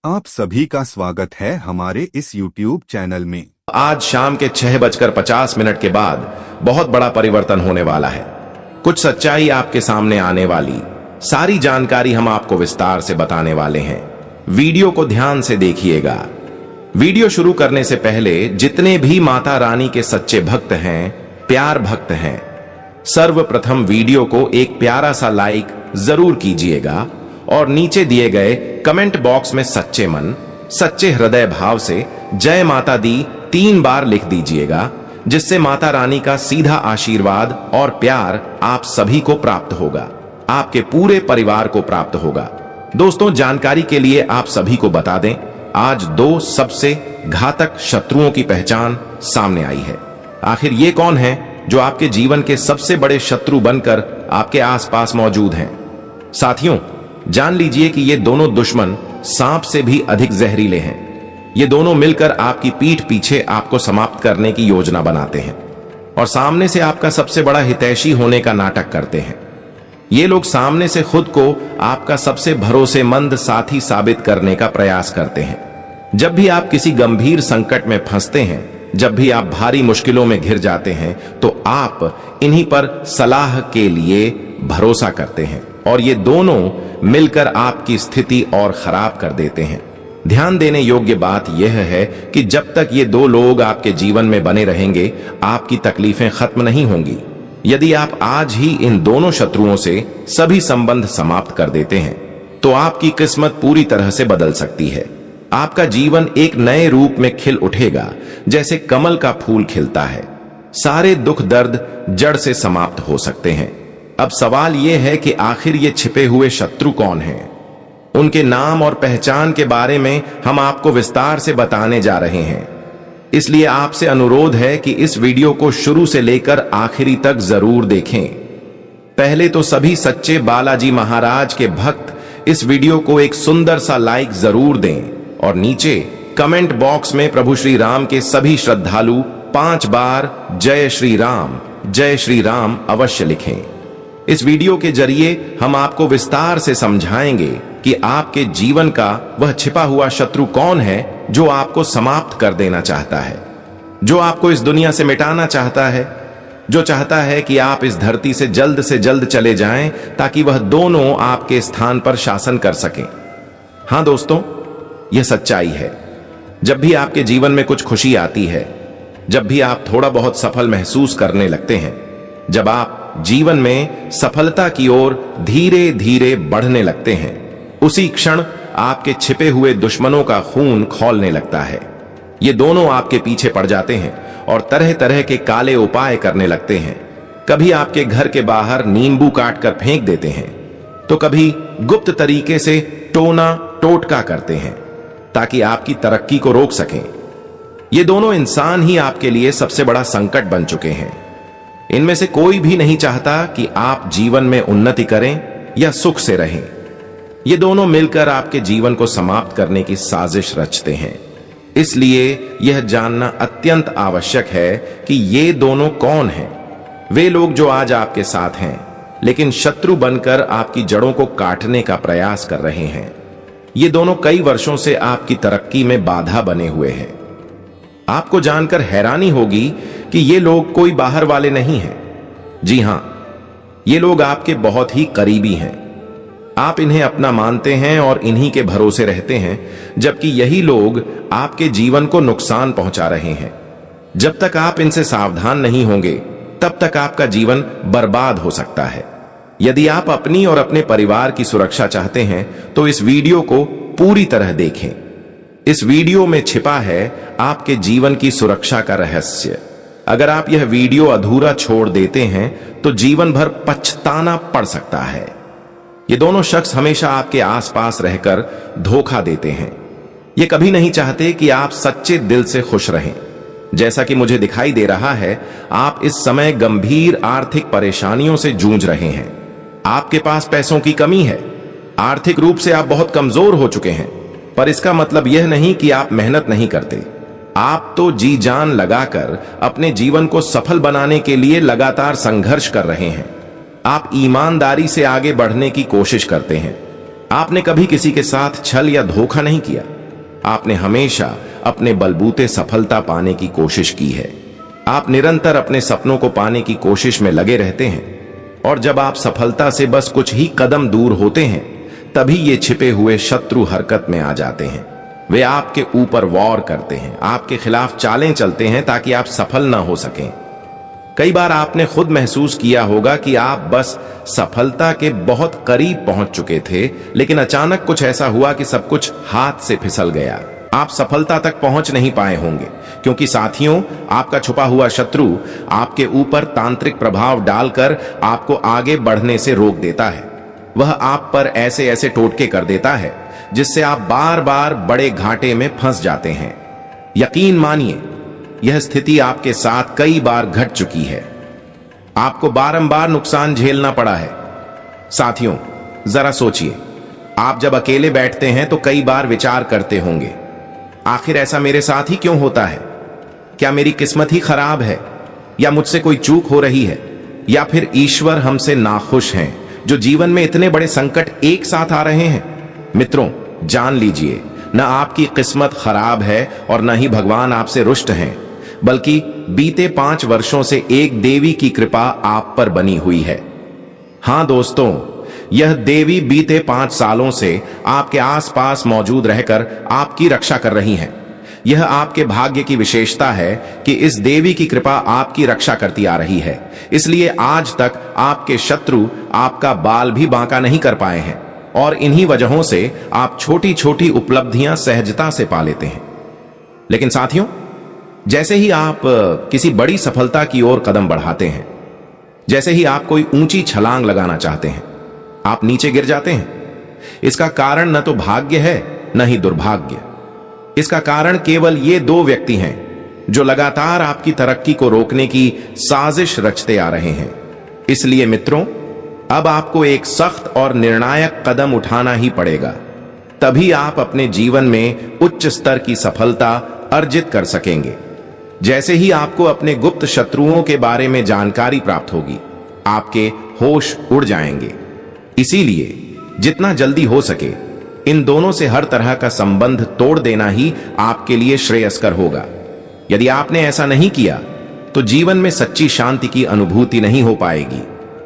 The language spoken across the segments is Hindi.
आप सभी का स्वागत है हमारे इस YouTube चैनल में। आज शाम के 6:50 के बाद बहुत बड़ा परिवर्तन होने वाला है। कुछ सच्चाई आपके सामने आने वाली, सारी जानकारी हम आपको विस्तार से बताने वाले हैं। वीडियो को ध्यान से देखिएगा। वीडियो शुरू करने से पहले जितने भी माता रानी के सच्चे भक्त हैं, प्यार भक्त हैं, सर्वप्रथम वीडियो को एक प्यारा सा लाइक जरूर कीजिएगा और नीचे दिए गए कमेंट बॉक्स में सच्चे मन, सच्चे हृदय भाव से जय माता दी 3 बार लिख दीजिएगा, जिससे माता रानी का सीधा आशीर्वाद और प्यार आप सभी को प्राप्त होगा, आपके पूरे परिवार को प्राप्त होगा। दोस्तों, जानकारी के लिए आप सभी को बता दें, आज 2 सबसे घातक शत्रुओं की पहचान सामने आई है। आखिर ये कौन है जो आपके जीवन के सबसे बड़े शत्रु बनकर आपके आसपास मौजूद हैं? साथियों, जान लीजिए कि ये दोनों दुश्मन सांप से भी अधिक जहरीले हैं। ये दोनों मिलकर आपकी पीठ पीछे आपको समाप्त करने की योजना बनाते हैं और सामने से आपका सबसे बड़ा हितैषी होने का नाटक करते हैं। ये लोग सामने से खुद को आपका सबसे भरोसेमंद साथी साबित करने का प्रयास करते हैं। जब भी आप किसी गंभीर संकट में फंसते हैं, जब भी आप भारी मुश्किलों में घिर जाते हैं, तो आप इन्हीं पर सलाह के लिए भरोसा करते हैं और ये दोनों मिलकर आपकी स्थिति और खराब कर देते हैं। ध्यान देने योग्य बात यह है कि जब तक ये 2 लोग आपके जीवन में बने रहेंगे, आपकी तकलीफें खत्म नहीं होंगी। यदि आप आज ही इन दोनों शत्रुओं से सभी संबंध समाप्त कर देते हैं, तो आपकी किस्मत पूरी तरह से बदल सकती है। आपका जीवन एक नए रूप में खिल उठेगा, जैसे कमल का फूल खिलता है। सारे दुख दर्द जड़ से समाप्त हो सकते हैं। अब सवाल यह है कि आखिर ये छिपे हुए शत्रु कौन हैं? उनके नाम और पहचान के बारे में हम आपको विस्तार से बताने जा रहे हैं। इसलिए आपसे अनुरोध है कि इस वीडियो को शुरू से लेकर आखिरी तक जरूर देखें। पहले तो सभी सच्चे बालाजी महाराज के भक्त इस वीडियो को एक सुंदर सा लाइक जरूर दें और नीचे कमेंट बॉक्स में प्रभु श्री राम के सभी श्रद्धालु 5 बार जय श्री राम अवश्य लिखें। इस वीडियो के जरिए हम आपको विस्तार से समझाएंगे कि आपके जीवन का वह छिपा हुआ शत्रु कौन है जो आपको समाप्त कर देना चाहता है, जो आपको इस दुनिया से मिटाना चाहता है, जो चाहता है कि आप इस धरती से जल्द चले जाएं ताकि वह दोनों आपके स्थान पर शासन कर सकें। हां दोस्तों, यह सच्चाई है। जब भी आपके जीवन में कुछ खुशी आती है, जब भी आप थोड़ा बहुत सफल महसूस करने लगते हैं, जब आप जीवन में सफलता की ओर धीरे धीरे बढ़ने लगते हैं, उसी क्षण आपके छिपे हुए दुश्मनों का खून खौलने लगता है। ये दोनों आपके पीछे पड़ जाते हैं और तरह तरह के काले उपाय करने लगते हैं। कभी आपके घर के बाहर नींबू काट कर फेंक देते हैं, तो कभी गुप्त तरीके से टोना टोटका करते हैं ताकि आपकी तरक्की को रोक सकें। ये दोनों इंसान ही आपके लिए सबसे बड़ा संकट बन चुके हैं। इनमें से कोई भी नहीं चाहता कि आप जीवन में उन्नति करें या सुख से रहें। ये दोनों मिलकर आपके जीवन को समाप्त करने की साजिश रचते हैं। इसलिए यह जानना अत्यंत आवश्यक है कि ये दोनों कौन हैं। वे लोग जो आज आपके साथ हैं, लेकिन शत्रु बनकर आपकी जड़ों को काटने का प्रयास कर रहे हैं। ये दोनों कई वर्षों से आपकी तरक्की में बाधा बने हुए हैं। आपको जानकर हैरानी होगी कि ये लोग कोई बाहर वाले नहीं हैं। जी हां, ये लोग आपके बहुत ही करीबी हैं। आप इन्हें अपना मानते हैं और इन्हीं के भरोसे रहते हैं, जबकि यही लोग आपके जीवन को नुकसान पहुंचा रहे हैं। जब तक आप इनसे सावधान नहीं होंगे, तब तक आपका जीवन बर्बाद हो सकता है। यदि आप अपनी और अपने परिवार की सुरक्षा चाहते हैं, तो इस वीडियो को पूरी तरह देखें। इस वीडियो में छिपा है आपके जीवन की सुरक्षा का रहस्य। अगर आप यह वीडियो अधूरा छोड़ देते हैं, तो जीवन भर पछताना पड़ सकता है। ये दोनों शख्स हमेशा आपके आसपास रहकर धोखा देते हैं। ये कभी नहीं चाहते कि आप सच्चे दिल से खुश रहें। जैसा कि मुझे दिखाई दे रहा है, आप इस समय गंभीर आर्थिक परेशानियों से जूझ रहे हैं। आपके पास पैसों की कमी है। आर्थिक रूप से आप बहुत कमजोर हो चुके हैं, पर इसका मतलब यह नहीं कि आप मेहनत नहीं करते। आप तो जी जान लगाकर अपने जीवन को सफल बनाने के लिए लगातार संघर्ष कर रहे हैं। आप ईमानदारी से आगे बढ़ने की कोशिश करते हैं। आपने कभी किसी के साथ छल या धोखा नहीं किया। आपने हमेशा अपने बलबूते सफलता पाने की कोशिश की है। आप निरंतर अपने सपनों को पाने की कोशिश में लगे रहते हैं, और जब आप सफलता से बस कुछ ही कदम दूर होते हैं, तभी ये छिपे हुए शत्रु हरकत में आ जाते हैं। वे आपके ऊपर वॉर करते हैं, आपके खिलाफ चालें चलते हैं ताकि आप सफल ना हो सकें। कई बार आपने खुद महसूस किया होगा कि आप बस सफलता के बहुत करीब पहुंच चुके थे, लेकिन अचानक कुछ ऐसा हुआ कि सब कुछ हाथ से फिसल गया। आप सफलता तक पहुंच नहीं पाए होंगे, क्योंकि साथियों, आपका छुपा हुआ शत्रु आपके ऊपर तांत्रिक प्रभाव डालकर आपको आगे बढ़ने से रोक देता है। वह आप पर ऐसे ऐसे टोटके कर देता है जिससे आप बार बार बड़े घाटे में फंस जाते हैं। यकीन मानिए, यह स्थिति आपके साथ कई बार घट चुकी है। आपको बारंबार नुकसान झेलना पड़ा है। साथियों, जरा सोचिए, आप जब अकेले बैठते हैं तो कई बार विचार करते होंगे, आखिर ऐसा मेरे साथ ही क्यों होता है? क्या मेरी किस्मत ही खराब है, या मुझसे कोई चूक हो रही है, या फिर ईश्वर हमसे नाखुश हैं जो जीवन में इतने बड़े संकट एक साथ आ रहे हैं? मित्रों, जान लीजिए, न आपकी किस्मत खराब है और न ही भगवान आपसे रुष्ट हैं, बल्कि बीते 5 वर्षों से एक देवी की कृपा आप पर बनी हुई है। हां दोस्तों, यह देवी बीते 5 सालों से आपके आसपास मौजूद रहकर आपकी रक्षा कर रही हैं। यह आपके भाग्य की विशेषता है कि इस देवी की कृपा आपकी रक्षा करती आ रही है। इसलिए आज तक आपके शत्रु आपका बाल भी बांका नहीं कर पाए हैं, और इन्हीं वजहों से आप छोटी छोटी उपलब्धियां सहजता से पा लेते हैं। लेकिन साथियों, जैसे ही आप किसी बड़ी सफलता की ओर कदम बढ़ाते हैं, जैसे ही आप कोई ऊंची छलांग लगाना चाहते हैं, आप नीचे गिर जाते हैं। इसका कारण न तो भाग्य है, न ही दुर्भाग्य। इसका कारण केवल ये 2 व्यक्ति हैं जो लगातार आपकी तरक्की को रोकने की साजिश रचते आ रहे हैं। इसलिए मित्रों, अब आपको एक सख्त और निर्णायक कदम उठाना ही पड़ेगा, तभी आप अपने जीवन में उच्च स्तर की सफलता अर्जित कर सकेंगे। जैसे ही आपको अपने गुप्त शत्रुओं के बारे में जानकारी प्राप्त होगी, आपके होश उड़ जाएंगे। इसीलिए जितना जल्दी हो सके इन दोनों से हर तरह का संबंध तोड़ देना ही आपके लिए श्रेयस्कर होगा। यदि आपने ऐसा नहीं किया तो जीवन में सच्ची शांति की अनुभूति नहीं हो पाएगी।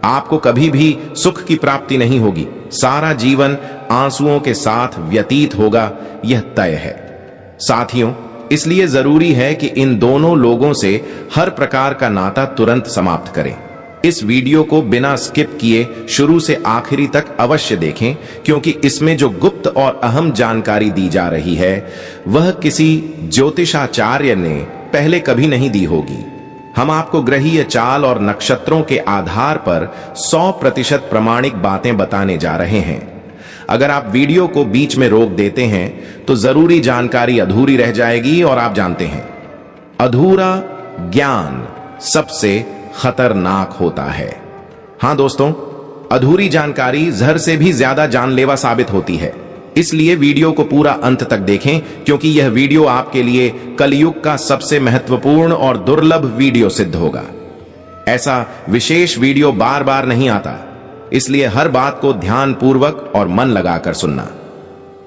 आपको कभी भी सुख की प्राप्ति नहीं होगी। सारा जीवन आंसुओं के साथ व्यतीत होगा, यह तय है। साथियों, इसलिए जरूरी है कि इन दोनों लोगों से हर प्रकार का नाता तुरंत समाप्त करें। इस वीडियो को बिना स्किप किए शुरू से आखिरी तक अवश्य देखें, क्योंकि इसमें जो गुप्त और अहम जानकारी दी जा रही है वह किसी ज्योतिषाचार्य ने पहले कभी नहीं दी होगी। हम आपको ग्रहीय चाल और नक्षत्रों के आधार पर 100% प्रमाणिक बातें बताने जा रहे हैं। अगर आप वीडियो को बीच में रोक देते हैं तो जरूरी जानकारी अधूरी रह जाएगी, और आप जानते हैं, अधूरा ज्ञान सबसे खतरनाक होता है। हां दोस्तों, अधूरी जानकारी जहर से भी ज्यादा जानलेवा साबित होती है। इसलिए वीडियो को पूरा अंत तक देखें, क्योंकि यह वीडियो आपके लिए कलयुग का सबसे महत्वपूर्ण और दुर्लभ वीडियो सिद्ध होगा। ऐसा विशेष वीडियो बार बार नहीं आता, इसलिए हर बात को ध्यानपूर्वक और मन लगाकर सुनना।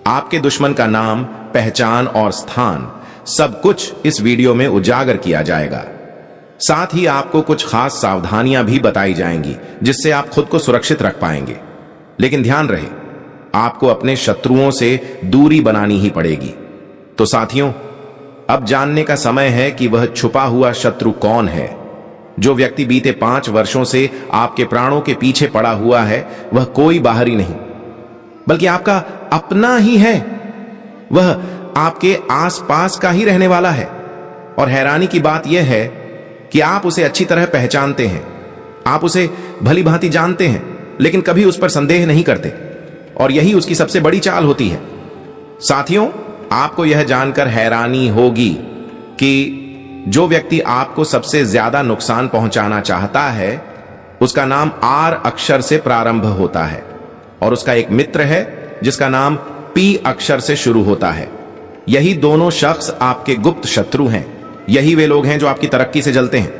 आपके दुश्मन का नाम, पहचान और स्थान सब कुछ इस वीडियो में उजागर किया जाएगा। साथ ही आपको कुछ खास सावधानियां भी बताई जाएंगी, जिससे आप खुद को सुरक्षित रख पाएंगे। लेकिन ध्यान रहे, आपको अपने शत्रुओं से दूरी बनानी ही पड़ेगी। तो साथियों, अब जानने का समय है कि वह छुपा हुआ शत्रु कौन है। जो व्यक्ति बीते 5 वर्षों से आपके प्राणों के पीछे पड़ा हुआ है, वह कोई बाहरी नहीं, बल्कि आपका अपना ही है। वह आपके आसपास का ही रहने वाला है। और हैरानी की बात यह है कि आप उसे अच्छी तरह पहचानते हैं, आप उसे भली भांति जानते हैं, लेकिन कभी उस पर संदेह नहीं करते। और यही उसकी सबसे बड़ी चाल होती है। साथियों, आपको यह जानकर हैरानी होगी कि जो व्यक्ति आपको सबसे ज्यादा नुकसान पहुंचाना चाहता है, उसका नाम R अक्षर से प्रारंभ होता है, और उसका एक मित्र है जिसका नाम P अक्षर से शुरू होता है। यही दोनों शख्स आपके गुप्त शत्रु हैं। यही वे लोग हैं जो आपकी तरक्की से जलते हैं।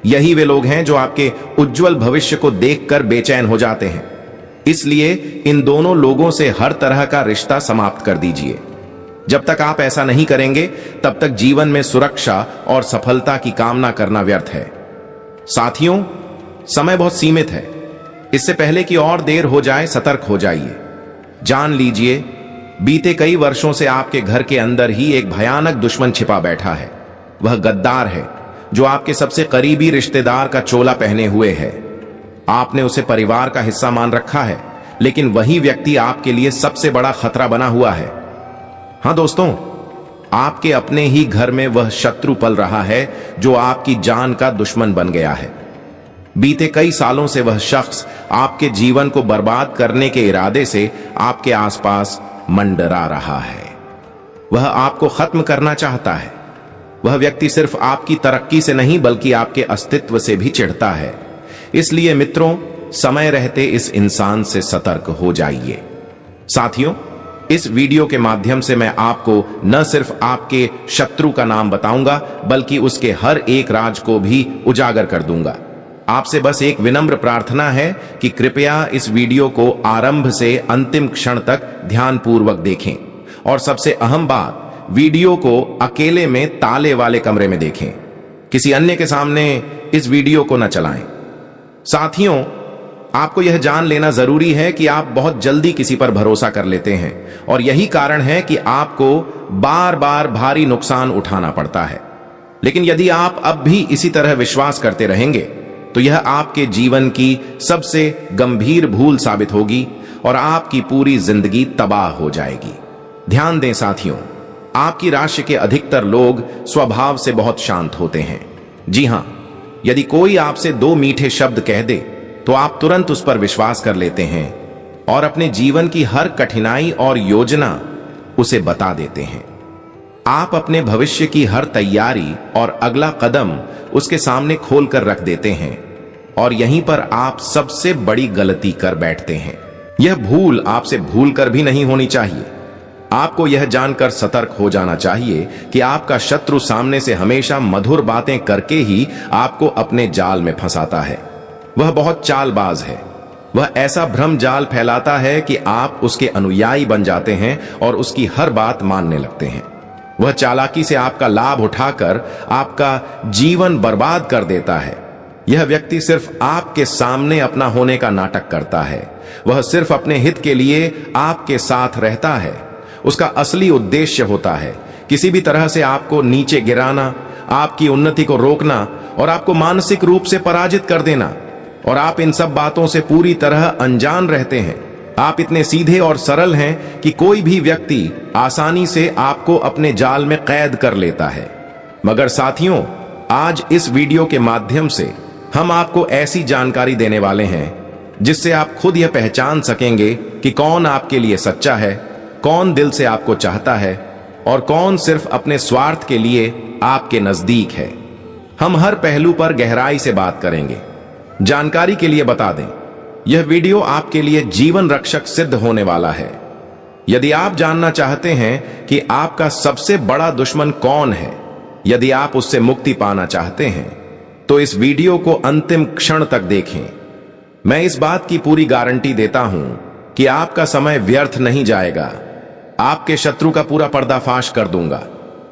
यही वे लोग हैं जो आपके उज्जवल भविष्य को देखकर बेचैन हो जाते हैं। इसलिए इन दोनों लोगों से हर तरह का रिश्ता समाप्त कर दीजिए। जब तक आप ऐसा नहीं करेंगे तब तक जीवन में सुरक्षा और सफलता की कामना करना व्यर्थ है। साथियों, समय बहुत सीमित है। इससे पहले कि और देर हो जाए, सतर्क हो जाइए। जान लीजिए, बीते कई वर्षों से आपके घर के अंदर ही एक भयानक दुश्मन छिपा बैठा है। वह गद्दार है जो आपके सबसे करीबी रिश्तेदार का चोला पहने हुए है। आपने उसे परिवार का हिस्सा मान रखा है, लेकिन वही व्यक्ति आपके लिए सबसे बड़ा खतरा बना हुआ है। हां दोस्तों, आपके अपने ही घर में वह शत्रु पल रहा है जो आपकी जान का दुश्मन बन गया है। बीते कई सालों से वह शख्स आपके जीवन को बर्बाद करने के इरादे से आपके आसपास मंडरा रहा है। वह आपको खत्म करना चाहता है। वह व्यक्ति सिर्फ आपकी तरक्की से नहीं बल्कि आपके अस्तित्व से भी चिढ़ता है। इसलिए मित्रों, समय रहते इस इंसान से सतर्क हो जाइए। साथियों, इस वीडियो के माध्यम से मैं आपको न सिर्फ आपके शत्रु का नाम बताऊंगा बल्कि उसके हर एक राज को भी उजागर कर दूंगा। आपसे बस एक विनम्र प्रार्थना है कि कृपया इस वीडियो को आरंभ से अंतिम क्षण तक ध्यानपूर्वक देखें और सबसे अहम बात, वीडियो को अकेले में ताले वाले कमरे में देखें। किसी अन्य के सामने इस वीडियो को न चलाएं। साथियों, आपको यह जान लेना जरूरी है कि आप बहुत जल्दी किसी पर भरोसा कर लेते हैं और यही कारण है कि आपको बार बार भारी नुकसान उठाना पड़ता है। लेकिन यदि आप अब भी इसी तरह विश्वास करते रहेंगे तो यह आपके जीवन की सबसे गंभीर भूल साबित होगी और आपकी पूरी जिंदगी तबाह हो जाएगी। ध्यान दें साथियों, आपकी राशि के अधिकतर लोग स्वभाव से बहुत शांत होते हैं। जी हां, यदि कोई आपसे दो मीठे शब्द कह दे तो आप तुरंत उस पर विश्वास कर लेते हैं और अपने जीवन की हर कठिनाई और योजना उसे बता देते हैं। आप अपने भविष्य की हर तैयारी और अगला कदम उसके सामने खोल कर रख देते हैं और यहीं पर आप सबसे बड़ी गलती कर बैठते हैं। यह भूल आपसे भूल कर भी नहीं होनी चाहिए। आपको यह जानकर सतर्क हो जाना चाहिए कि आपका शत्रु सामने से हमेशा मधुर बातें करके ही आपको अपने जाल में फंसाता है। वह बहुत चालबाज है। वह ऐसा भ्रम जाल फैलाता है कि आप उसके अनुयायी बन जाते हैं और उसकी हर बात मानने लगते हैं। वह चालाकी से आपका लाभ उठाकर आपका जीवन बर्बाद कर देता है। यह व्यक्ति सिर्फ आपके सामने अपना होने का नाटक करता है। वह सिर्फ अपने हित के लिए आपके साथ रहता है। उसका असली उद्देश्य होता है किसी भी तरह से आपको नीचे गिराना, आपकी उन्नति को रोकना और आपको मानसिक रूप से पराजित कर देना। और आप इन सब बातों से पूरी तरह अनजान रहते हैं। आप इतने सीधे और सरल हैं कि कोई भी व्यक्ति आसानी से आपको अपने जाल में कैद कर लेता है। मगर साथियों, आज इस वीडियो के माध्यम से हम आपको ऐसी जानकारी देने वाले हैं जिससे आप खुद यह पहचान सकेंगे कि कौन आपके लिए सच्चा है, कौन दिल से आपको चाहता है और कौन सिर्फ अपने स्वार्थ के लिए आपके नजदीक है। हम हर पहलू पर गहराई से बात करेंगे। जानकारी के लिए बता दें, यह वीडियो आपके लिए जीवन रक्षक सिद्ध होने वाला है। यदि आप जानना चाहते हैं कि आपका सबसे बड़ा दुश्मन कौन है, यदि आप उससे मुक्ति पाना चाहते हैं, तो इस वीडियो को अंतिम क्षण तक देखें। मैं इस बात की पूरी गारंटी देता हूं कि आपका समय व्यर्थ नहीं जाएगा। आपके शत्रु का पूरा पर्दाफाश कर दूंगा।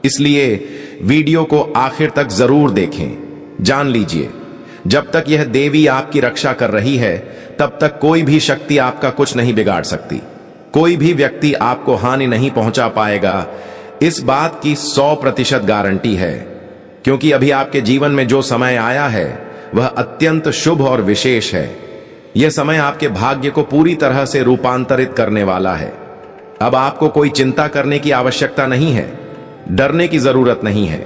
इसलिए वीडियो को आखिर तक जरूर देखें। जान लीजिए, जब तक यह देवी आपकी रक्षा कर रही है तब तक कोई भी शक्ति आपका कुछ नहीं बिगाड़ सकती। कोई भी व्यक्ति आपको हानि नहीं पहुंचा पाएगा। इस बात की 100% गारंटी है, क्योंकि अभी आपके जीवन में जो समय आया है वह अत्यंत शुभ और विशेष है। यह समय आपके भाग्य को पूरी तरह से रूपांतरित करने वाला है। अब आपको कोई चिंता करने की आवश्यकता नहीं है, डरने की जरूरत नहीं है।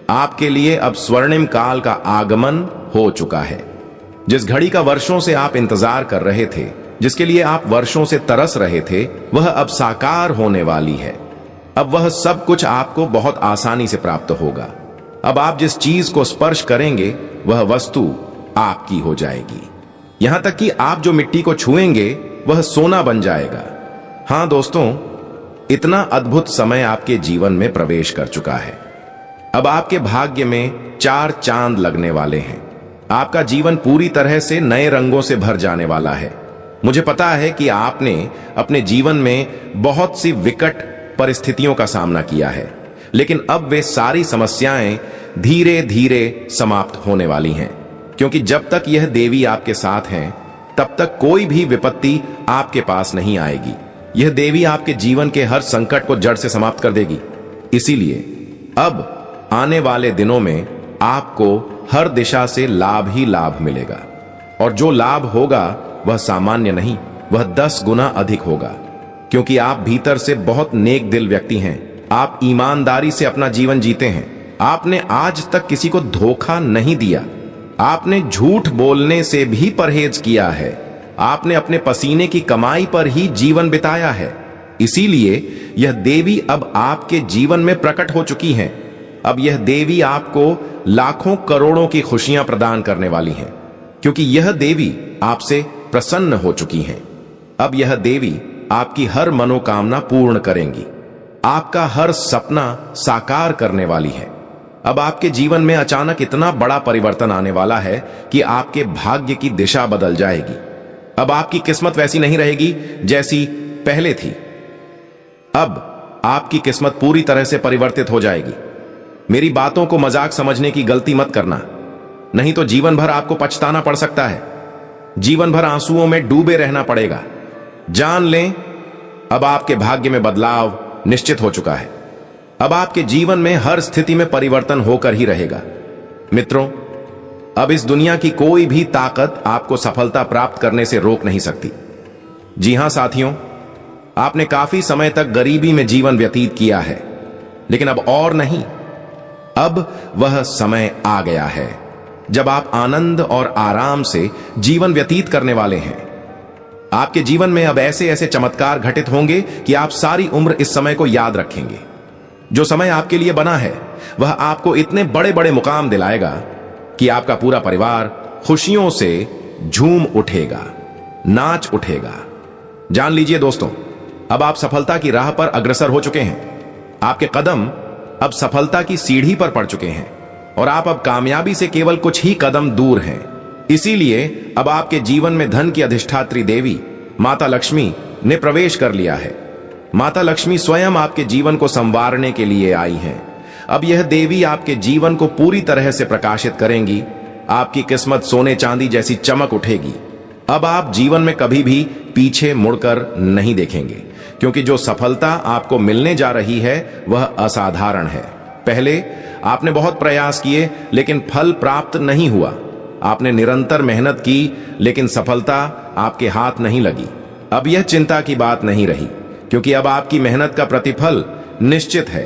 आपके लिए अब स्वर्णिम काल का आगमन हो चुका है। जिस घड़ी का वर्षों से आप इंतजार कर रहे थे, जिसके लिए आप वर्षों से तरस रहे थे, वह अब साकार होने वाली है। अब वह सब कुछ आपको बहुत आसानी से प्राप्त होगा। अब आप जिस चीज को स्पर्श करेंगे वह वस्तु आपकी हो जाएगी। यहां तक कि आप जो मिट्टी को छुएंगे वह सोना बन जाएगा। हां दोस्तों, इतना अद्भुत समय आपके जीवन में प्रवेश कर चुका है। अब आपके भाग्य में 4 चांद लगने वाले हैं। आपका जीवन पूरी तरह से नए रंगों से भर जाने वाला है। मुझे पता है कि आपने अपने जीवन में बहुत सी विकट परिस्थितियों का सामना किया है, लेकिन अब वे सारी समस्याएं धीरे धीरे समाप्त होने वाली हैं, क्योंकि जब तक यह देवी आपके साथ हैं तब तक कोई भी विपत्ति आपके पास नहीं आएगी। यह देवी आपके जीवन के हर संकट को जड़ से समाप्त कर देगी। इसीलिए अब आने वाले दिनों में आपको हर दिशा से लाभ ही लाभ मिलेगा, और जो लाभ होगा वह सामान्य नहीं, वह 10 गुना अधिक होगा, क्योंकि आप भीतर से बहुत नेक दिल व्यक्ति हैं। आप ईमानदारी से अपना जीवन जीते हैं। आपने आज तक किसी को धोखा नहीं दिया। आपने झूठ बोलने से भी परहेज किया है। आपने अपने पसीने की कमाई पर ही जीवन बिताया है। इसीलिए यह देवी अब आपके जीवन में प्रकट हो चुकी हैं। अब यह देवी आपको लाखों करोड़ों की खुशियां प्रदान करने वाली हैं, क्योंकि यह देवी आपसे प्रसन्न हो चुकी हैं। अब यह देवी आपकी हर मनोकामना पूर्ण करेंगी, आपका हर सपना साकार करने वाली है। अब आपके जीवन में अचानक इतना बड़ा परिवर्तन आने वाला है कि आपके भाग्य की दिशा बदल जाएगी। अब आपकी किस्मत वैसी नहीं रहेगी जैसी पहले थी। अब आपकी किस्मत पूरी तरह से परिवर्तित हो जाएगी। मेरी बातों को मजाक समझने की गलती मत करना, नहीं तो जीवन भर आपको पछताना पड़ सकता है। जीवन भर आंसुओं में डूबे रहना पड़ेगा। जान लें, अब आपके भाग्य में बदलाव निश्चित हो चुका है। अब आपके जीवन में हर स्थिति में परिवर्तन होकर ही रहेगा। मित्रों, अब इस दुनिया की कोई भी ताकत आपको सफलता प्राप्त करने से रोक नहीं सकती। जी हां साथियों, आपने काफी समय तक गरीबी में जीवन व्यतीत किया है, लेकिन अब और नहीं। अब वह समय आ गया है जब आप आनंद और आराम से जीवन व्यतीत करने वाले हैं। आपके जीवन में अब ऐसे ऐसे चमत्कार घटित होंगे कि आप सारी उम्र इस समय को याद रखेंगे। जो समय आपके लिए बना है वह आपको इतने बड़े बड़े मुकाम दिलाएगा कि आपका पूरा परिवार खुशियों से झूम उठेगा, नाच उठेगा। जान लीजिए दोस्तों, अब आप सफलता की राह पर अग्रसर हो चुके हैं। आपके कदम अब सफलता की सीढ़ी पर पड़ चुके हैं और आप अब कामयाबी से केवल कुछ ही कदम दूर हैं। इसीलिए अब आपके जीवन में धन की अधिष्ठात्री देवी माता लक्ष्मी ने प्रवेश कर लिया है। माता लक्ष्मी स्वयं आपके जीवन को संवारने के लिए आई हैं। अब यह देवी आपके जीवन को पूरी तरह से प्रकाशित करेंगी। आपकी किस्मत सोने चांदी जैसी चमक उठेगी। अब आप जीवन में कभी भी पीछे मुड़कर नहीं देखेंगे, क्योंकि जो सफलता आपको मिलने जा रही है वह असाधारण है। पहले आपने बहुत प्रयास किए लेकिन फल प्राप्त नहीं हुआ। आपने निरंतर मेहनत की लेकिन सफलता आपके हाथ नहीं लगी। अब यह चिंता की बात नहीं रही, क्योंकि अब आपकी मेहनत का प्रतिफल निश्चित है।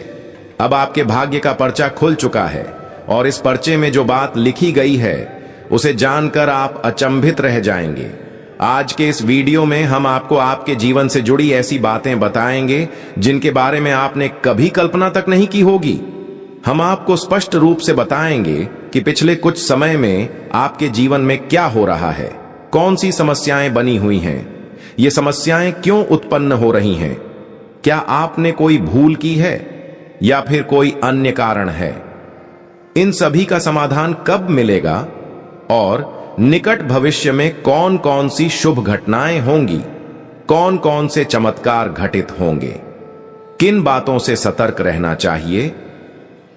अब आपके भाग्य का पर्चा खुल चुका है और इस पर्चे में जो बात लिखी गई है उसे जानकर आप अचंभित रह जाएंगे। आज के इस वीडियो में हम आपको आपके जीवन से जुड़ी ऐसी बातें बताएंगे जिनके बारे में आपने कभी कल्पना तक नहीं की होगी। हम आपको स्पष्ट रूप से बताएंगे कि पिछले कुछ समय में आपके जीवन में क्या हो रहा है, कौन सी समस्याएं बनी हुई हैं, ये समस्याएं क्यों उत्पन्न हो रही हैं, क्या आपने कोई भूल की है या फिर कोई अन्य कारण है, इन सभी का समाधान कब मिलेगा और निकट भविष्य में कौन कौन सी शुभ घटनाएं होंगी, कौन कौन से चमत्कार घटित होंगे, किन बातों से सतर्क रहना चाहिए,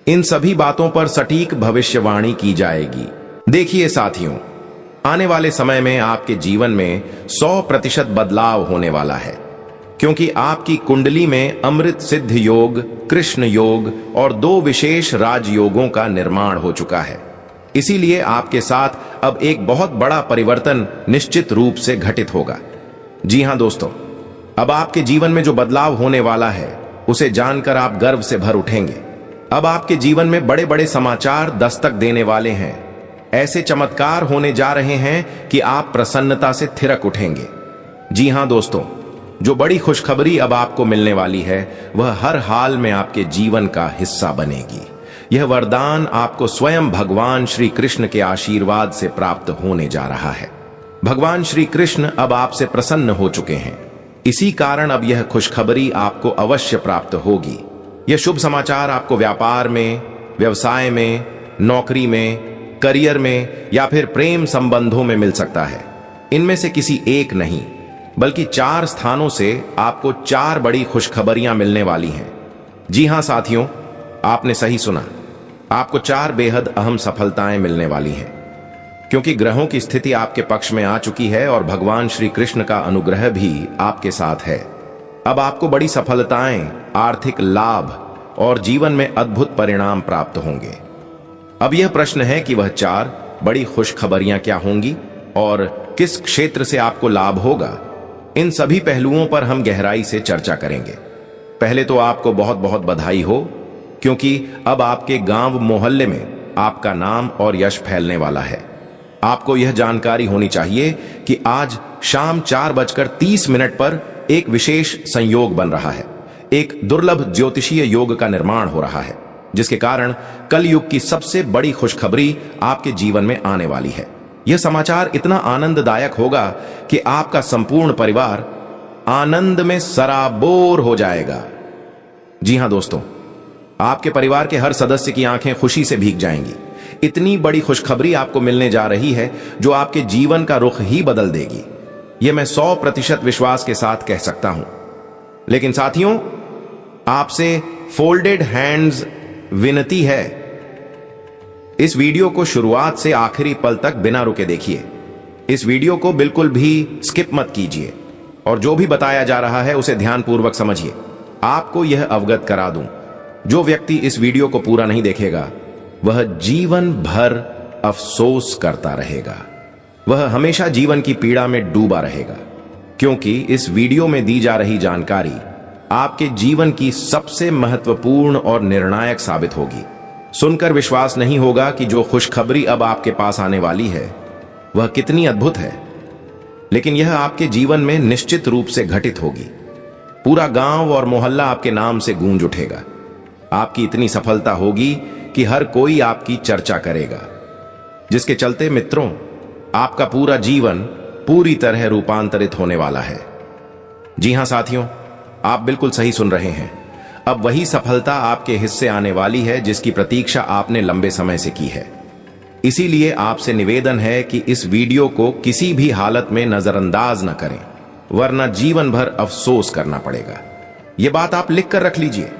इन सभी बातों पर सटीक भविष्यवाणी की जाएगी। देखिए साथियों, आने वाले समय में आपके जीवन में 100% बदलाव होने वाला है, क्योंकि आपकी कुंडली में अमृत सिद्ध योग, कृष्ण योग और 2 विशेष राजयोगों का निर्माण हो चुका है। इसीलिए आपके साथ अब एक बहुत बड़ा परिवर्तन निश्चित रूप से घटित होगा। जी हां दोस्तों, अब आपके जीवन में जो बदलाव होने वाला है उसे जानकर आप गर्व से भर उठेंगे। अब आपके जीवन में बड़े बड़े समाचार दस्तक देने वाले हैं। ऐसे चमत्कार होने जा रहे हैं कि आप प्रसन्नता से थिरक उठेंगे। जी हां दोस्तों, जो बड़ी खुशखबरी अब आपको मिलने वाली है वह हर हाल में आपके जीवन का हिस्सा बनेगी। यह वरदान आपको स्वयं भगवान श्री कृष्ण के आशीर्वाद से प्राप्त होने जा रहा है। भगवान श्री कृष्ण अब आपसे प्रसन्न हो चुके हैं। इसी कारण अब यह खुशखबरी आपको अवश्य प्राप्त होगी। यह शुभ समाचार आपको व्यापार में, व्यवसाय में, नौकरी में, करियर में या फिर प्रेम संबंधों में मिल सकता है। इनमें से किसी एक नहीं, बल्कि 4 स्थानों से आपको 4 बड़ी खुशखबरियां मिलने वाली हैं। जी हां साथियों, आपने सही सुना, आपको 4 बेहद अहम सफलताएं मिलने वाली हैं, क्योंकि ग्रहों की स्थिति आपके पक्ष में आ चुकी है और भगवान श्री कृष्ण का अनुग्रह भी आपके साथ है। अब आपको बड़ी सफलताएं, आर्थिक लाभ और जीवन में अद्भुत परिणाम प्राप्त होंगे। अब यह प्रश्न है कि वह 4 बड़ी खुशखबरियां क्या होंगी और किस क्षेत्र से आपको लाभ होगा। इन सभी पहलुओं पर हम गहराई से चर्चा करेंगे। पहले तो आपको बहुत बहुत बधाई हो, क्योंकि अब आपके गांव मोहल्ले में आपका नाम और यश फैलने वाला है। आपको यह जानकारी होनी चाहिए कि आज शाम 4:30 पर एक विशेष संयोग बन रहा है। एक दुर्लभ ज्योतिषीय योग का निर्माण हो रहा है, जिसके कारण कलयुग की सबसे बड़ी खुशखबरी आपके जीवन में आने वाली है। यह समाचार इतना आनंददायक होगा कि आपका संपूर्ण परिवार आनंद में सराबोर हो जाएगा। जी हां दोस्तों, आपके परिवार के हर सदस्य की आंखें खुशी से भीग जाएंगी। इतनी बड़ी खुशखबरी आपको मिलने जा रही है जो आपके जीवन का रुख ही बदल देगी। यह मैं 100% विश्वास के साथ कह सकता हूं। लेकिन साथियों, आपसे फोल्डेड हैंड्स विनती है, इस वीडियो को शुरुआत से आखिरी पल तक बिना रुके देखिए। इस वीडियो को बिल्कुल भी स्किप मत कीजिए और जो भी बताया जा रहा है उसे ध्यानपूर्वक समझिए। आपको यह अवगत करा दूं, जो व्यक्ति इस वीडियो को पूरा नहीं देखेगा वह जीवन भर अफसोस करता रहेगा। वह हमेशा जीवन की पीड़ा में डूबा रहेगा, क्योंकि इस वीडियो में दी जा रही जानकारी आपके जीवन की सबसे महत्वपूर्ण और निर्णायक साबित होगी। सुनकर विश्वास नहीं होगा कि जो खुशखबरी अब आपके पास आने वाली है वह कितनी अद्भुत है, लेकिन यह आपके जीवन में निश्चित रूप से घटित होगी। पूरा गांव और मोहल्ला आपके नाम से गूंज उठेगा। आपकी इतनी सफलता होगी कि हर कोई आपकी चर्चा करेगा, जिसके चलते मित्रों, आपका पूरा जीवन पूरी तरह रूपांतरित होने वाला है। जी हां साथियों, आप बिल्कुल सही सुन रहे हैं। अब वही सफलता आपके हिस्से आने वाली है जिसकी प्रतीक्षा आपने लंबे समय से की है। इसीलिए आपसे निवेदन है कि इस वीडियो को किसी भी हालत में नजरअंदाज न करें, वरना जीवन भर अफसोस करना पड़ेगा। यह बात आप लिख कर रख लीजिए।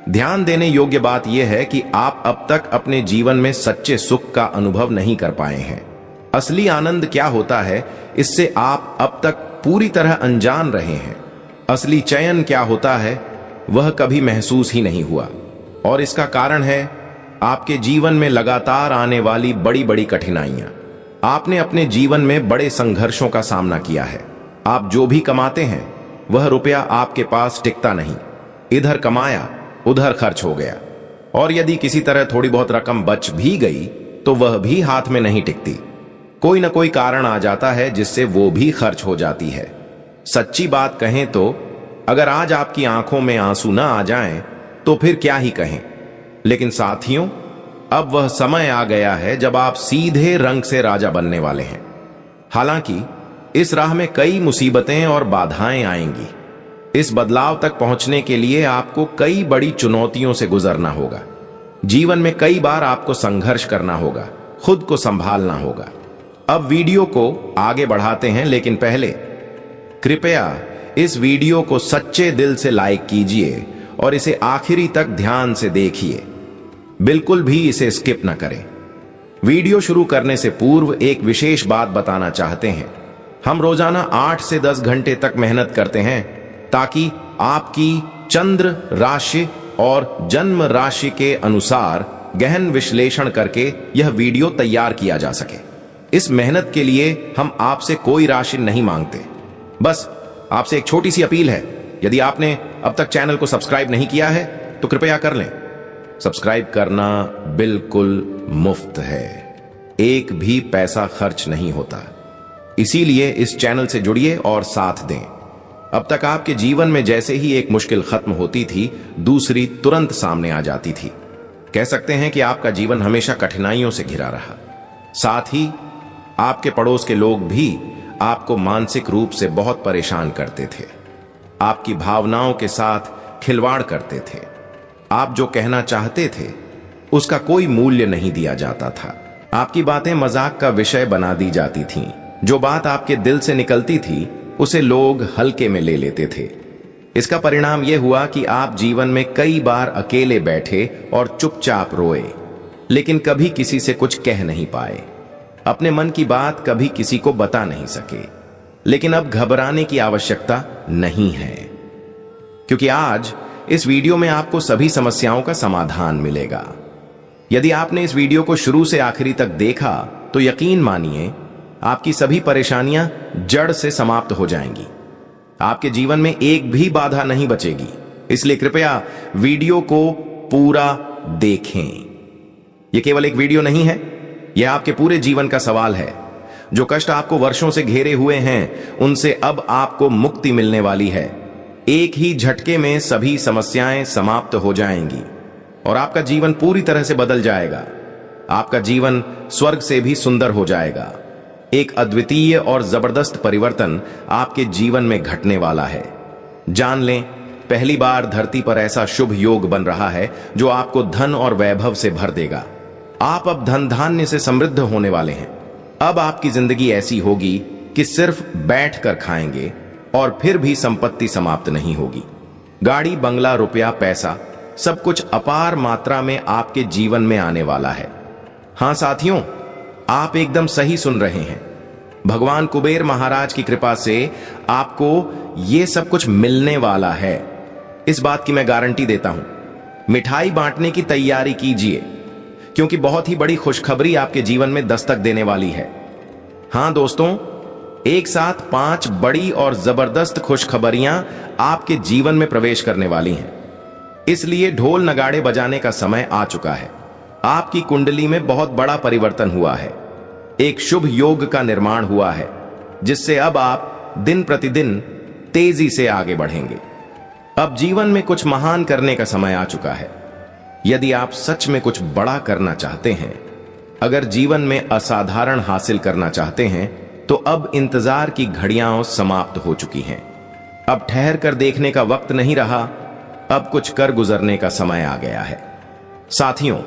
ध्यान देने योग्य बात यह है कि आप अब तक अपने जीवन में सच्चे सुख का अनुभव नहीं कर पाए हैं। असली आनंद क्या होता है, इससे आप अब तक पूरी तरह अनजान रहे हैं। असली चयन क्या होता है, वह कभी महसूस ही नहीं हुआ। और इसका कारण है आपके जीवन में लगातार आने वाली बड़ी बड़ी कठिनाइयां। आपने अपने जीवन में बड़े संघर्षों का सामना किया है। आप जो भी कमाते हैं वह रुपया आपके पास टिकता नहीं। इधर कमाया, उधर खर्च हो गया, और यदि किसी तरह थोड़ी बहुत रकम बच भी गई तो वह भी हाथ में नहीं टिकती। कोई ना कोई कारण आ जाता है जिससे वो भी खर्च हो जाती है। सच्ची बात कहें तो अगर आज आपकी आंखों में आंसू ना आ जाएं तो फिर क्या ही कहें। लेकिन साथियों, अब वह समय आ गया है जब आप सीधे रंग से राजा बनने वाले हैं। हालांकि इस राह में कई मुसीबतें और बाधाएं आएंगी। इस बदलाव तक पहुंचने के लिए आपको कई बड़ी चुनौतियों से गुजरना होगा। जीवन में कई बार आपको संघर्ष करना होगा, खुद को संभालना होगा। अब वीडियो को आगे बढ़ाते हैं, लेकिन पहले कृपया इस वीडियो को सच्चे दिल से लाइक कीजिए और इसे आखिरी तक ध्यान से देखिए। बिल्कुल भी इसे स्किप न करें। वीडियो शुरू करने से पूर्व एक विशेष बात बताना चाहते हैं। हम रोजाना 8 से 10 घंटे तक मेहनत करते हैं ताकि आपकी चंद्र राशि और जन्म राशि के अनुसार गहन विश्लेषण करके यह वीडियो तैयार किया जा सके। इस मेहनत के लिए हम आपसे कोई राशि नहीं मांगते। बस आपसे एक छोटी सी अपील है, यदि आपने अब तक चैनल को सब्सक्राइब नहीं किया है तो कृपया कर लें। सब्सक्राइब करना बिल्कुल मुफ्त है, एक भी पैसा खर्च नहीं होता। इसीलिए इस चैनल से जुड़िए और साथ दें। अब तक आपके जीवन में जैसे ही एक मुश्किल खत्म होती थी, दूसरी तुरंत सामने आ जाती थी। कह सकते हैं कि आपका जीवन हमेशा कठिनाइयों से घिरा रहा। साथ ही आपके पड़ोस के लोग भी आपको मानसिक रूप से बहुत परेशान करते थे, आपकी भावनाओं के साथ खिलवाड़ करते थे। आप जो कहना चाहते थे उसका कोई मूल्य नहीं दिया जाता था। आपकी बातें मजाक का विषय बना दी जाती थीं। जो बात आपके दिल से निकलती थी उसे लोग हल्के में ले लेते थे। इसका परिणाम यह हुआ कि आप जीवन में कई बार अकेले बैठे और चुपचाप रोए, लेकिन कभी किसी से कुछ कह नहीं पाए। अपने मन की बात कभी किसी को बता नहीं सके। लेकिन अब घबराने की आवश्यकता नहीं है, क्योंकि आज इस वीडियो में आपको सभी समस्याओं का समाधान मिलेगा। यदि आपने इस वीडियो को शुरू से आखिरी तक देखा तो यकीन मानिए आपकी सभी परेशानियां जड़ से समाप्त हो जाएंगी। आपके जीवन में एक भी बाधा नहीं बचेगी। इसलिए कृपया वीडियो को पूरा देखें। यह केवल एक वीडियो नहीं है, यह आपके पूरे जीवन का सवाल है। जो कष्ट आपको वर्षों से घेरे हुए हैं, उनसे अब आपको मुक्ति मिलने वाली है। एक ही झटके में सभी समस्याएं समाप्त हो जाएंगी और आपका जीवन पूरी तरह से बदल जाएगा। आपका जीवन स्वर्ग से भी सुंदर हो जाएगा। एक अद्वितीय और जबरदस्त परिवर्तन आपके जीवन में घटने वाला है। जान लें, पहली बार धरती पर ऐसा शुभ योग बन रहा है जो आपको धन और वैभव से भर देगा। आप अब धन धान्य से समृद्ध होने वाले हैं। अब आपकी जिंदगी ऐसी होगी कि सिर्फ बैठकर खाएंगे और फिर भी संपत्ति समाप्त नहीं होगी। गाड़ी, बंगला, रुपया, पैसा, सब कुछ अपार मात्रा में आपके जीवन में आने वाला है। हां साथियों, आप एकदम सही सुन रहे हैं। भगवान कुबेर महाराज की कृपा से आपको यह सब कुछ मिलने वाला है। इस बात की मैं गारंटी देता हूं। मिठाई बांटने की तैयारी कीजिए, क्योंकि बहुत ही बड़ी खुशखबरी आपके जीवन में दस्तक देने वाली है। हां दोस्तों, एक साथ 5 बड़ी और जबरदस्त खुशखबरियां आपके जीवन में प्रवेश करने वाली हैं। इसलिए ढोल नगाड़े बजाने का समय आ चुका है। आपकी कुंडली में बहुत बड़ा परिवर्तन हुआ है। एक शुभ योग का निर्माण हुआ है, जिससे अब आप दिन प्रतिदिन तेजी से आगे बढ़ेंगे। अब जीवन में कुछ महान करने का समय आ चुका है। यदि आप सच में कुछ बड़ा करना चाहते हैं, अगर जीवन में असाधारण हासिल करना चाहते हैं, तो अब इंतजार की घड़ियां समाप्त हो चुकी हैं। अब ठहर कर देखने का वक्त नहीं रहा, अब कुछ कर गुजरने का समय आ गया है। साथियों,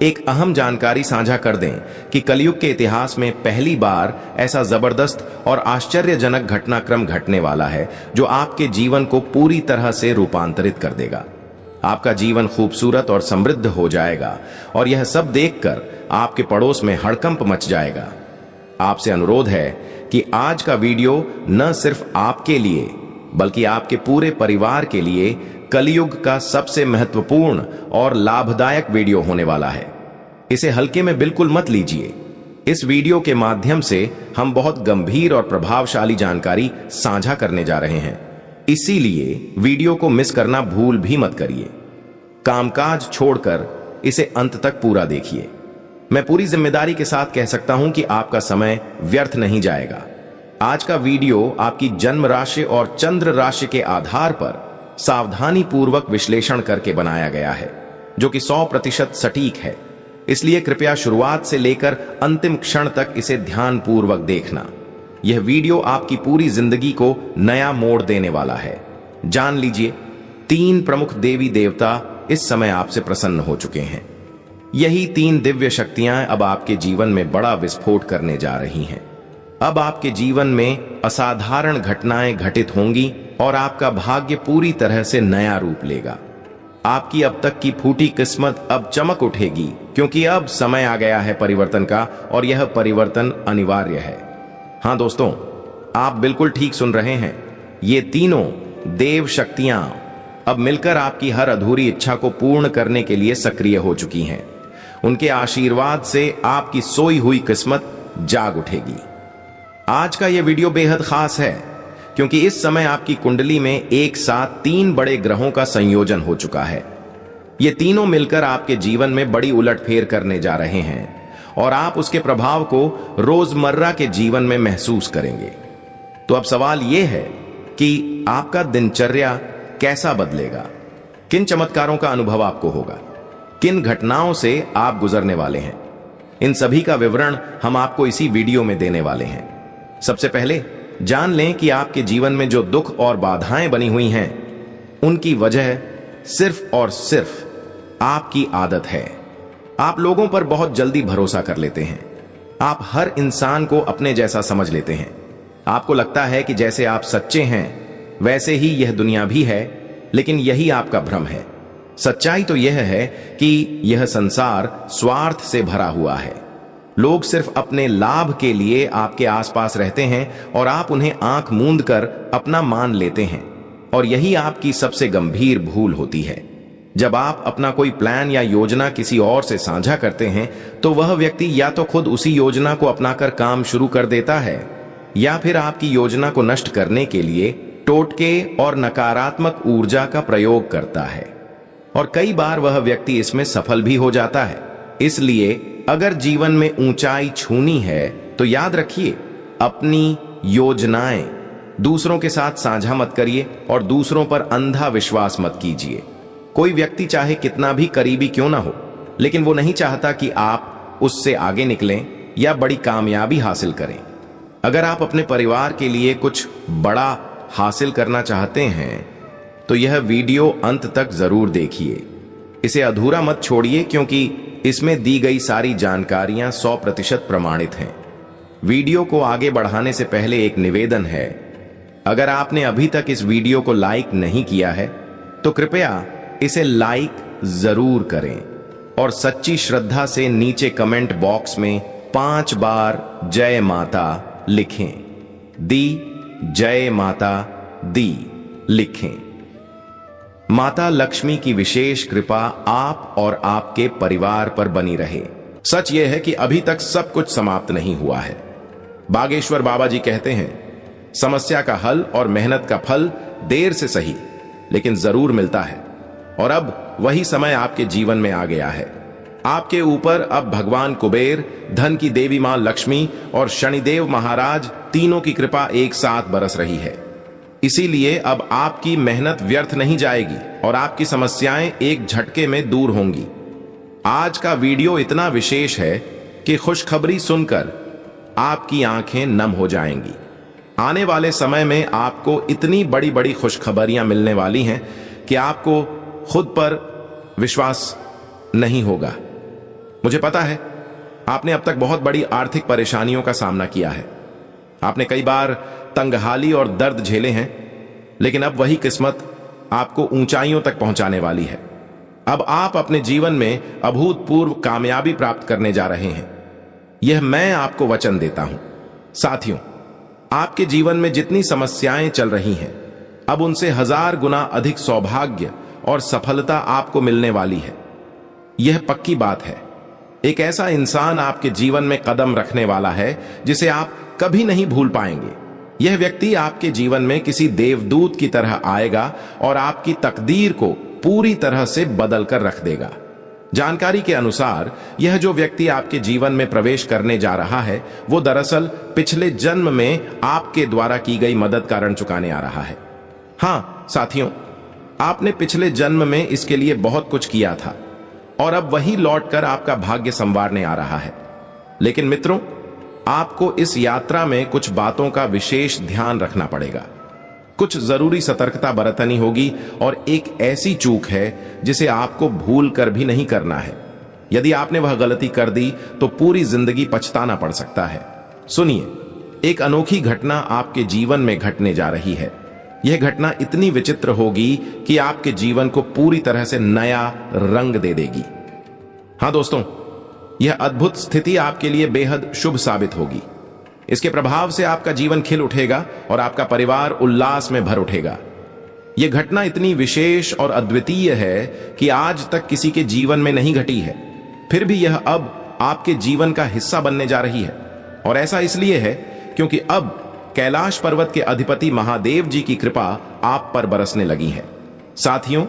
एक अहम जानकारी साझा कर दें कि कलयुग के इतिहास में पहली बार ऐसा जबरदस्त और आश्चर्यजनक घटनाक्रम घटने वाला है जो आपके जीवन को पूरी तरह से रूपांतरित कर देगा। आपका जीवन खूबसूरत और समृद्ध हो जाएगा और यह सब देखकर आपके पड़ोस में हड़कंप मच जाएगा। आपसे अनुरोध है कि आज का वीडियो न सिर्फ आपके लिए बल्कि आपके पूरे परिवार के लिए कलयुग का सबसे महत्वपूर्ण और लाभदायक वीडियो होने वाला है। इसे हल्के में बिल्कुल मत लीजिए। इस वीडियो के माध्यम से हम बहुत गंभीर और प्रभावशाली जानकारी साझा करने जा रहे हैं। इसीलिए वीडियो को मिस करना भूल भी मत करिए। कामकाज छोड़कर इसे अंत तक पूरा देखिए। मैं पूरी जिम्मेदारी के साथ कह सकता हूं कि आपका समय व्यर्थ नहीं जाएगा। आज का वीडियो आपकी जन्म राशि और चंद्र राशि के आधार पर सावधानी पूर्वक विश्लेषण करके बनाया गया है, जो कि 100% सटीक है। इसलिए कृपया शुरुआत से लेकर अंतिम क्षण तक इसे ध्यान पूर्वक देखना। यह वीडियो आपकी पूरी जिंदगी को नया मोड़ देने वाला है। जान लीजिए, 3 प्रमुख देवी देवता इस समय आपसे प्रसन्न हो चुके हैं। यही 3 दिव्य शक्तियां अब आपके जीवन में बड़ा विस्फोट करने जा रही हैं। अब आपके जीवन में असाधारण घटनाएं घटित होंगी और आपका भाग्य पूरी तरह से नया रूप लेगा। आपकी अब तक की फूटी किस्मत अब चमक उठेगी, क्योंकि अब समय आ गया है परिवर्तन का और यह परिवर्तन अनिवार्य है। हां दोस्तों, आप बिल्कुल ठीक सुन रहे हैं। ये तीनों देव शक्तियां अब मिलकर आपकी हर अधूरी इच्छा को पूर्ण करने के लिए सक्रिय हो चुकी हैं। उनके आशीर्वाद से आपकी सोई हुई किस्मत जाग उठेगी। आज का यह वीडियो बेहद खास है, क्योंकि इस समय आपकी कुंडली में एक साथ 3 बड़े ग्रहों का संयोजन हो चुका है। ये तीनों मिलकर आपके जीवन में बड़ी उलटफेर करने जा रहे हैं और आप उसके प्रभाव को रोजमर्रा के जीवन में महसूस करेंगे। तो अब सवाल यह है कि आपका दिनचर्या कैसा बदलेगा, किन चमत्कारों का अनुभव आपको होगा, किन घटनाओं से आप गुजरने वाले हैं। इन सभी का विवरण हम आपको इसी वीडियो में देने वाले हैं। सबसे पहले जान लें कि आपके जीवन में जो दुख और बाधाएं बनी हुई हैं, उनकी वजह सिर्फ और सिर्फ आपकी आदत है। आप लोगों पर बहुत जल्दी भरोसा कर लेते हैं। आप हर इंसान को अपने जैसा समझ लेते हैं। आपको लगता है कि जैसे आप सच्चे हैं वैसे ही यह दुनिया भी है, लेकिन यही आपका भ्रम है। सच्चाई तो यह है कि यह संसार स्वार्थ से भरा हुआ है। लोग सिर्फ अपने लाभ के लिए आपके आसपास रहते हैं और आप उन्हें आंख मूंद कर अपना मान लेते हैं, और यही आपकी सबसे गंभीर भूल होती है। जब आप अपना कोई प्लान या योजना किसी और से साझा करते हैं तो वह व्यक्ति या तो खुद उसी योजना को अपनाकर काम शुरू कर देता है, या फिर आपकी योजना को नष्ट करने के लिए टोटके और नकारात्मक ऊर्जा का प्रयोग करता है, और कई बार वह व्यक्ति इसमें सफल भी हो जाता है। इसलिए अगर जीवन में ऊंचाई छूनी है तो याद रखिए, अपनी योजनाएं दूसरों के साथ साझा मत करिए और दूसरों पर अंधा विश्वास मत कीजिए। कोई व्यक्ति चाहे कितना भी करीबी क्यों ना हो, लेकिन वो नहीं चाहता कि आप उससे आगे निकलें या बड़ी कामयाबी हासिल करें। अगर आप अपने परिवार के लिए कुछ बड़ा हासिल करना चाहते हैं तो यह वीडियो अंत तक जरूर देखिए। इसे अधूरा मत छोड़िए, क्योंकि इसमें दी गई सारी जानकारियां 100% प्रमाणित हैं। वीडियो को आगे बढ़ाने से पहले एक निवेदन है, अगर आपने अभी तक इस वीडियो को लाइक नहीं किया है तो कृपया इसे लाइक जरूर करें और सच्ची श्रद्धा से नीचे कमेंट बॉक्स में 5 बार जय माता लिखें। दी जय माता दी लिखें। माता लक्ष्मी की विशेष कृपा आप और आपके परिवार पर बनी रहे। सच यह है कि अभी तक सब कुछ समाप्त नहीं हुआ है। बागेश्वर बाबा जी कहते हैं, समस्या का हल और मेहनत का फल देर से सही लेकिन जरूर मिलता है, और अब वही समय आपके जीवन में आ गया है। आपके ऊपर अब भगवान कुबेर, धन की देवी मां लक्ष्मी और शनिदेव महाराज तीनों की कृपा एक साथ बरस रही है। इसीलिए अब आपकी मेहनत व्यर्थ नहीं जाएगी और आपकी समस्याएं एक झटके में दूर होंगी। आज का वीडियो इतना विशेष है कि खुशखबरी सुनकर आपकी आंखें नम हो जाएंगी। आने वाले समय में आपको इतनी बड़ी बड़ी खुशखबरियां मिलने वाली हैं कि आपको खुद पर विश्वास नहीं होगा। मुझे पता है आपने अब तक बहुत बड़ी आर्थिक परेशानियों का सामना किया है। आपने कई बार तंगहाली और दर्द झेले हैं, लेकिन अब वही किस्मत आपको ऊंचाइयों तक पहुंचाने वाली है। अब आप अपने जीवन में अभूतपूर्व कामयाबी प्राप्त करने जा रहे हैं, यह मैं आपको वचन देता हूं। साथियों, आपके जीवन में जितनी समस्याएं चल रही हैं, अब उनसे 1000 गुना अधिक सौभाग्य और सफलता आपको मिलने वाली है। यह पक्की बात है। एक ऐसा इंसान आपके जीवन में कदम रखने वाला है जिसे आप कभी नहीं भूल पाएंगे। यह व्यक्ति आपके जीवन में किसी देवदूत की तरह आएगा और आपकी तकदीर को पूरी तरह से बदल कर रख देगा। जानकारी के अनुसार यह जो व्यक्ति आपके जीवन में प्रवेश करने जा रहा है, वो दरअसल पिछले जन्म में आपके द्वारा की गई मदद का ऋण चुकाने आ रहा है। हां साथियों, आपने पिछले जन्म में इसके लिए बहुत कुछ किया था और अब वही लौटकर आपका भाग्य संवारने आ रहा है। लेकिन मित्रों, आपको इस यात्रा में कुछ बातों का विशेष ध्यान रखना पड़ेगा। कुछ जरूरी सतर्कता बरतनी होगी और एक ऐसी चूक है जिसे आपको भूल कर भी नहीं करना है। यदि आपने वह गलती कर दी तो पूरी जिंदगी पछताना पड़ सकता है। सुनिए, एक अनोखी घटना आपके जीवन में घटने जा रही है। यह घटना इतनी विचित्र होगी कि आपके जीवन को पूरी तरह से नया रंग दे देगी। हां दोस्तों, यह अद्भुत स्थिति आपके लिए बेहद शुभ साबित होगी। इसके प्रभाव से आपका जीवन खिल उठेगा और आपका परिवार उल्लास में भर उठेगा। यह घटना इतनी विशेष और अद्वितीय है कि आज तक किसी के जीवन में नहीं घटी है, फिर भी यह अब आपके जीवन का हिस्सा बनने जा रही है। और ऐसा इसलिए है क्योंकि अब कैलाश पर्वत के अधिपति महादेव जी की कृपा आप पर बरसने लगी है। साथियों,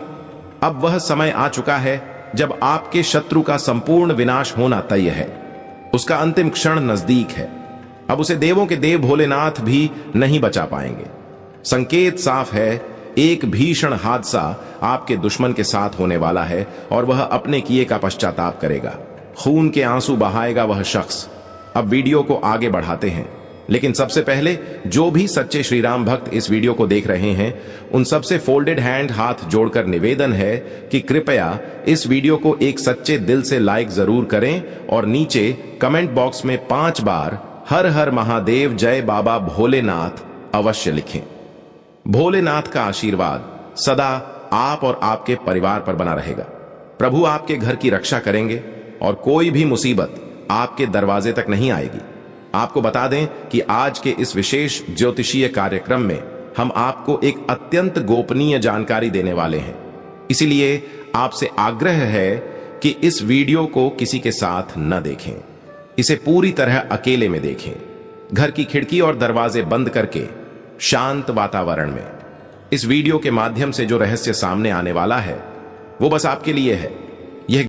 अब वह समय आ चुका है जब आपके शत्रु का संपूर्ण विनाश होना तय है। उसका अंतिम क्षण नजदीक है। अब उसे देवों के देव भोलेनाथ भी नहीं बचा पाएंगे। संकेत साफ है, एक भीषण हादसा आपके दुश्मन के साथ होने वाला है और वह अपने किए का पश्चाताप करेगा। खून के आंसू बहाएगा वह शख्स। अब वीडियो को आगे बढ़ाते हैं, लेकिन सबसे पहले जो भी सच्चे श्री राम भक्त इस वीडियो को देख रहे हैं, उन सबसे फोल्डेड हैंड हाथ जोड़कर निवेदन है कि कृपया इस वीडियो को एक सच्चे दिल से लाइक जरूर करें और नीचे कमेंट बॉक्स में 5 बार हर हर महादेव जय बाबा भोलेनाथ अवश्य लिखें। भोलेनाथ का आशीर्वाद सदा आप और आपके परिवार पर बना रहेगा। प्रभु आपके घर की रक्षा करेंगे और कोई भी मुसीबत आपके दरवाजे तक नहीं आएगी। आपको बता दें कि आज के इस विशेष ज्योतिषीय कार्यक्रम में हम आपको एक अत्यंत गोपनीय जानकारी देने वाले हैं। इसीलिए आपसे आग्रह है कि इस वीडियो को किसी के साथ न देखें। इसे पूरी तरह अकेले में देखें, घर की खिड़की और दरवाजे बंद करके शांत वातावरण में। इस वीडियो के माध्यम से जो रहस्य सामने आने वाला है वो बस आपके लिए है।